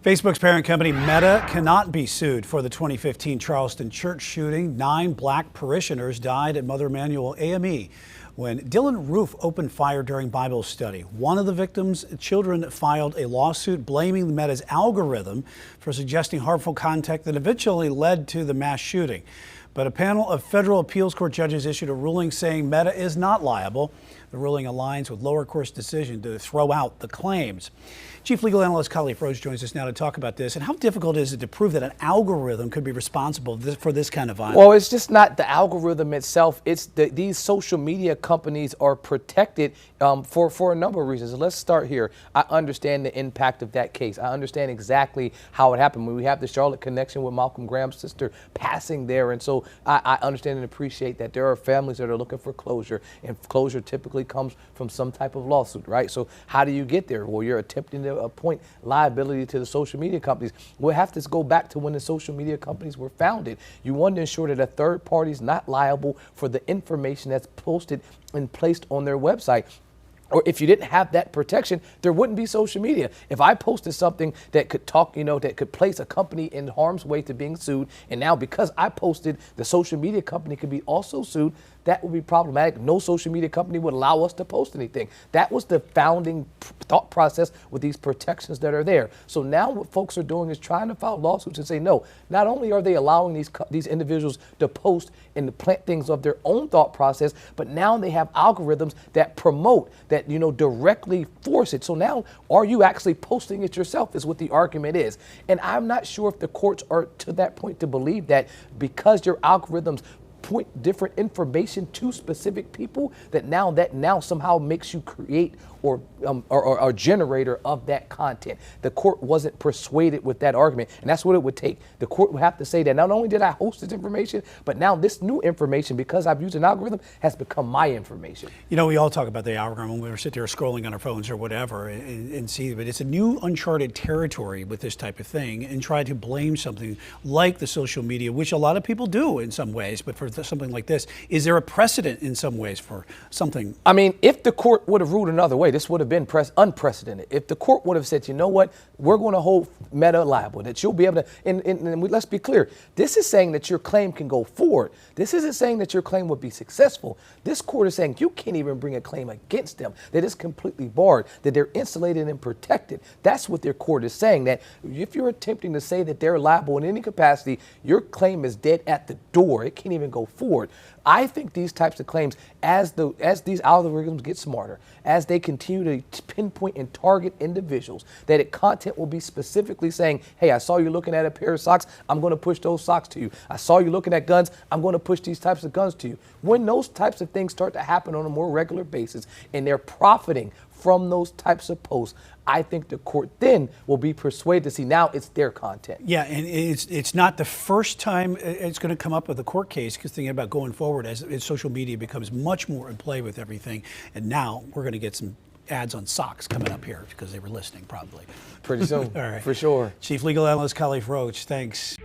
Facebook's parent company Meta cannot be sued for the 2015 Charleston church shooting. 9 black parishioners died at Mother Emanuel AME when Dylan Roof opened fire during Bible study. One of the victims' children filed a lawsuit blaming Meta's algorithm for suggesting harmful content that eventually led to the mass shooting. But a panel of federal appeals court judges issued a ruling saying Meta is not liable. The ruling aligns with lower court's decision to throw out the claims. Chief Legal Analyst Khalif Roach joins us now to talk about this. And how difficult is it to prove that an algorithm could be responsible for this kind of violence? Well, it's just not the algorithm itself. It's these social media companies are protected for a number of reasons. Let's start here. I understand the impact of that case. I understand exactly how it happened. When we have the Charlotte connection with Malcolm Graham's sister passing there. And so I understand and appreciate that there are families that are looking for closure, and closure typically comes from some type of lawsuit, right? So how do you get there? Well, you're attempting to appoint liability to the social media companies. We'll have to go back to when the social media companies were founded. You want to ensure that a third party is not liable for the information that's posted and placed on their website. Or if you didn't have that protection, there wouldn't be social media. If I posted something that could that could place a company in harm's way to being sued, and now because I posted, the social media company could be also sued, that would be problematic. No social media company would allow us to post anything. That was the founding thought process with these protections that are there. So now what folks are doing is trying to file lawsuits and say, no, not only are they allowing these individuals to post and to plant things of their own thought process, but now they have algorithms that promote, that directly force it. So now, are you actually posting it yourself is what the argument is. And I'm not sure if the courts are to that point to believe that because your algorithms point different information to specific people, that now somehow makes you create or a generator of that content. The court wasn't persuaded with that argument, and that's what it would take. The court would have to say that not only did I host this information, but now this new information, because I've used an algorithm, has become my information. We all talk about the algorithm when we're sitting there scrolling on our phones or whatever and see, but it's a new uncharted territory with this type of thing, and try to blame something like the social media, which a lot of people do in some ways, but for something like this, is there a precedent in some ways for something? I mean, if the court would have ruled another way, this would have been unprecedented. If the court would have said, you know what, we're going to hold Meta liable, that you'll be able to, and let's be clear, this is saying that your claim can go forward. This isn't saying that your claim would be successful. This court is saying you can't even bring a claim against them, that it's completely barred, that they're insulated and protected. That's what their court is saying, that if you're attempting to say that they're liable in any capacity, your claim is dead at the door. It can't even go forward. I think these types of claims, as these algorithms get smarter, as they continue to pinpoint and target individuals, that content will be specifically saying, hey, I saw you looking at a pair of socks, I'm going to push those socks to you. I saw you looking at guns, I'm going to push these types of guns to you. When those types of things start to happen on a more regular basis, and they're profiting from those types of posts, I think the court then will be persuaded to see now it's their content. Yeah, and it's not the first time it's going to come up with a court case, because thinking about going forward as social media becomes much more in play with everything, and now we're going to get some ads on socks coming up here because they were listening probably. Pretty soon, All right. For sure. Chief Legal Analyst Khalif Roach, thanks.